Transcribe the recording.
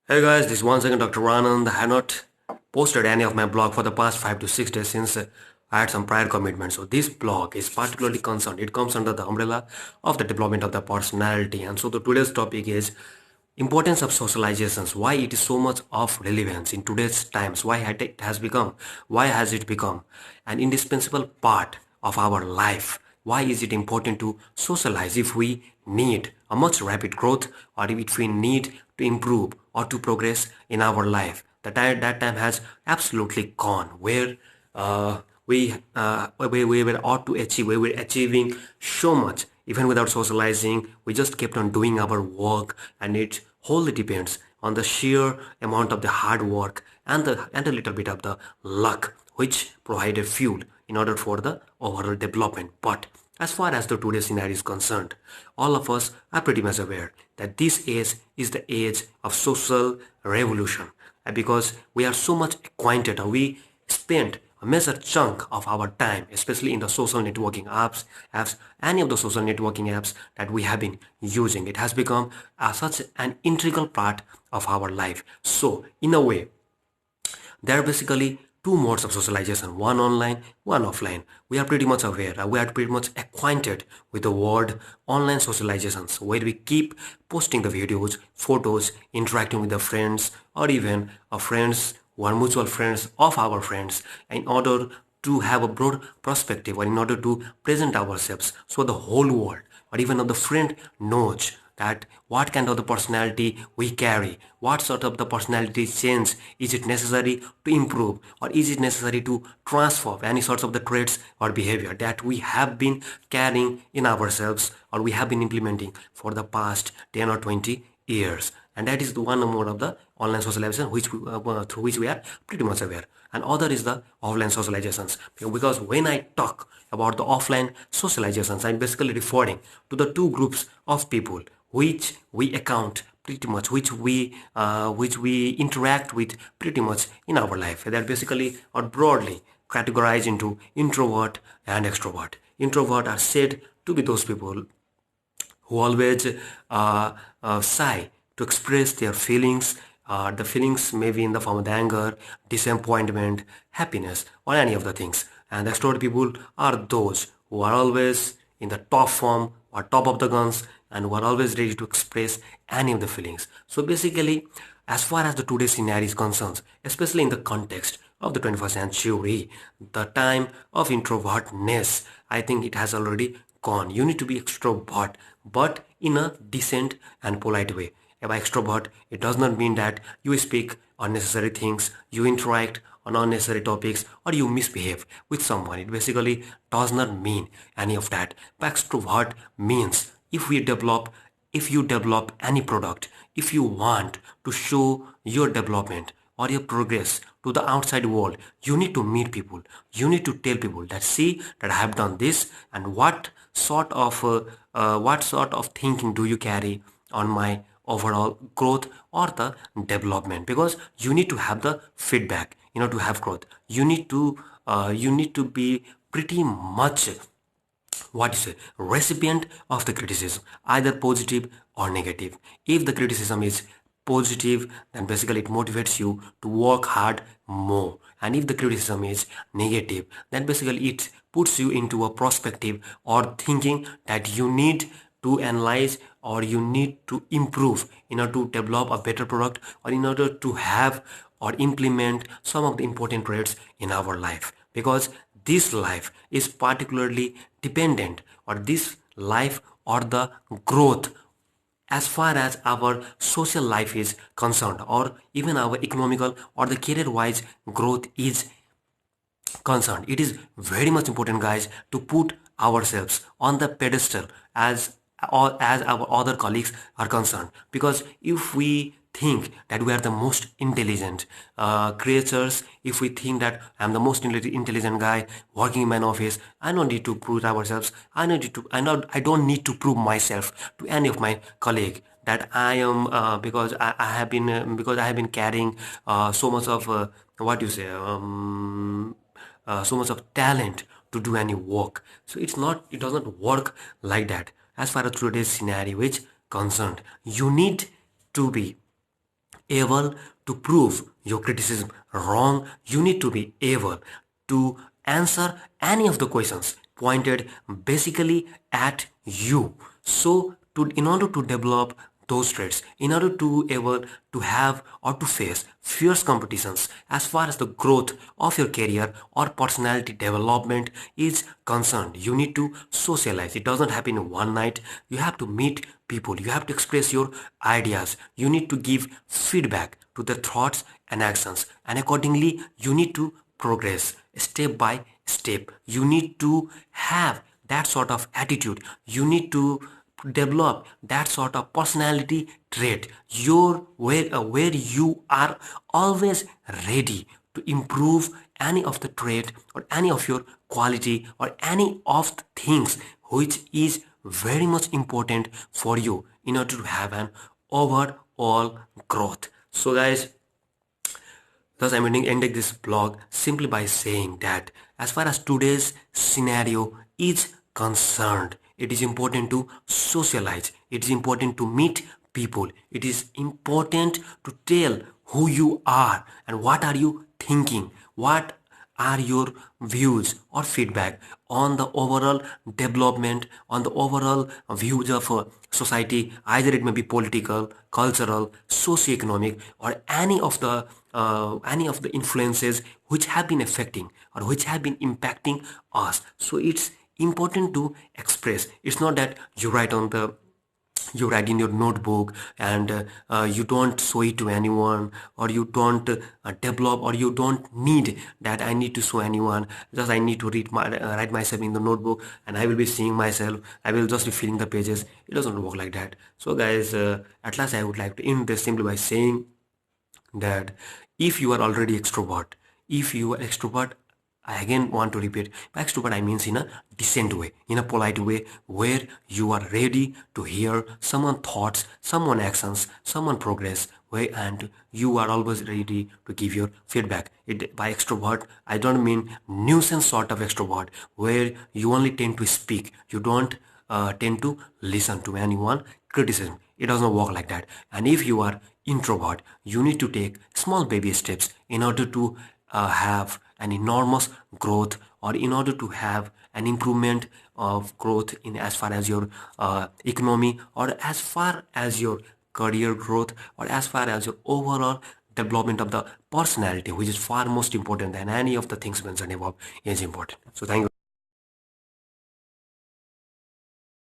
Hey guys, this is once again Dr. Anand. I have not posted any of my blog for the past 5 to 6 days since I had some prior commitments. So this blog is particularly concerned. It comes under the umbrella of the development of the personality. And so the today's topic is importance of socializations. Why it is so much of relevance in today's times. Why has it become an indispensable part of our life? Why is it important to socialize if we need a much rapid growth or if we need to improve or to progress in our life? That time has absolutely gone where we were ought to achieve. We were achieving so much even without socializing. We just kept on doing our work, and it wholly depends on the sheer amount of the hard work and a little bit of the luck which provided fuel in order for the overall development. But as far as the today's scenario is concerned, all of us are pretty much aware that this age is the age of social revolution. Because we are so much acquainted, or we spend a major chunk of our time, especially in the social networking apps, any of the social networking apps that we have been using. It has become such an integral part of our life. So, in a way, there are basically two modes of socialization, one online, one offline. We are pretty much aware, we are pretty much acquainted with the word online socializations, where we keep posting the videos, photos, interacting with the friends, or even our friends who are mutual friends of our friends, in order to have a broad perspective, or in order to present ourselves so the whole world or even of the friend knows that what kind of the personality we carry, what sort of the personality change is it necessary to improve, or is it necessary to transform any sorts of the traits or behavior that we have been carrying in ourselves, or we have been implementing for the past 10 or 20 years. And that is the one more of the online socialization through which we are pretty much aware. And other is the offline socializations, because when I talk about the offline socializations, I'm basically referring to the two groups of people which we account pretty much, which we interact with pretty much in our life. That basically or broadly categorized into introvert and extrovert. Introvert are said to be those people who always shy to express their feelings. The feelings may be in the form of anger, disappointment, happiness, or any of the things. And extrovert people are those who are always in the top form or top of the guns, and who are always ready to express any of the feelings. So basically, as far as the today's scenario is concerned, especially in the context of the 21st century, the time of introvertness, I think it has already gone. You need to be extrovert, but in a decent and polite way. By extrovert, it does not mean that you speak unnecessary things, you interact on unnecessary topics, or you misbehave with someone. It basically does not mean any of that. But extrovert means if you develop any product, if you want to show your development or your progress to the outside world, you need to meet people. You need to tell people that, see that I have done this, and what sort of thinking do you carry on my overall growth or the development. Because you need to have the feedback, to have growth. You need to be pretty much what is a recipient of the criticism, either positive or negative. If the criticism is positive, then basically it motivates you to work hard more. And if the criticism is negative, then basically it puts you into a perspective or thinking that you need to analyze, or you need to improve in order to develop a better product, or in order to have or implement some of the important traits in our life. Because this life is particularly dependent, or this life or the growth, as far as our social life is concerned, or even our economical or the career wise growth is concerned, it is very much important, guys, to put ourselves on the pedestal as our other colleagues are concerned. Because if we think that we are the most intelligent creatures, if we think that I'm the most intelligent guy working in my office, I don't need to prove ourselves. I don't need to prove myself to any of my colleague that I am, because I have been carrying so much of what you say so much of talent to do any work. So it does not work like that. As far as today's scenario is concerned, you need to be able to prove your criticism wrong. You need to be able to answer any of the questions pointed basically at you. So in order to develop those traits, in order to able to have or to face fierce competitions as far as the growth of your career or personality development is concerned, you need to socialize. It doesn't happen in one night. You have to meet people, you have to express your ideas, you need to give feedback to the thoughts and actions, and accordingly you need to progress step by step. You need to have that sort of attitude, you need to develop that sort of personality trait where you are always ready to improve any of the trait or any of your quality or any of the things which is very much important for you in order to have an overall growth. So guys, thus, I'm ending this blog simply by saying that as far as today's scenario is concerned, it is important to socialize. It is important to meet people. It is important to tell who you are and what are you thinking. What are your views or feedback on the overall development, on the overall views of society, either it may be political, cultural, socio-economic, or any of the influences which have been affecting or which have been impacting us. So it's important to express. It's not that you write in your notebook and you don't show it to anyone, or you don't develop, or you don't need that I need to show anyone. Just I need to write myself in the notebook, and I will be seeing myself, I will just be filling the pages. It doesn't work like that. So guys, at last I would like to end this simply by saying that if you are already extrovert, if you are extrovert, I again want to repeat, by extrovert I means in a decent way, in a polite way, where you are ready to hear someone thoughts, someone actions, someone progress way, and you are always ready to give your feedback. By extrovert I don't mean nuisance sort of extrovert where you only tend to speak, you don't tend to listen to anyone criticism. It does not work like that. And if you are introvert, you need to take small baby steps in order to have an enormous growth, or in order to have an improvement of growth in as far as your economy, or as far as your career growth, or as far as your overall development of the personality, which is far most important than any of the things mentioned above is important. So thank you.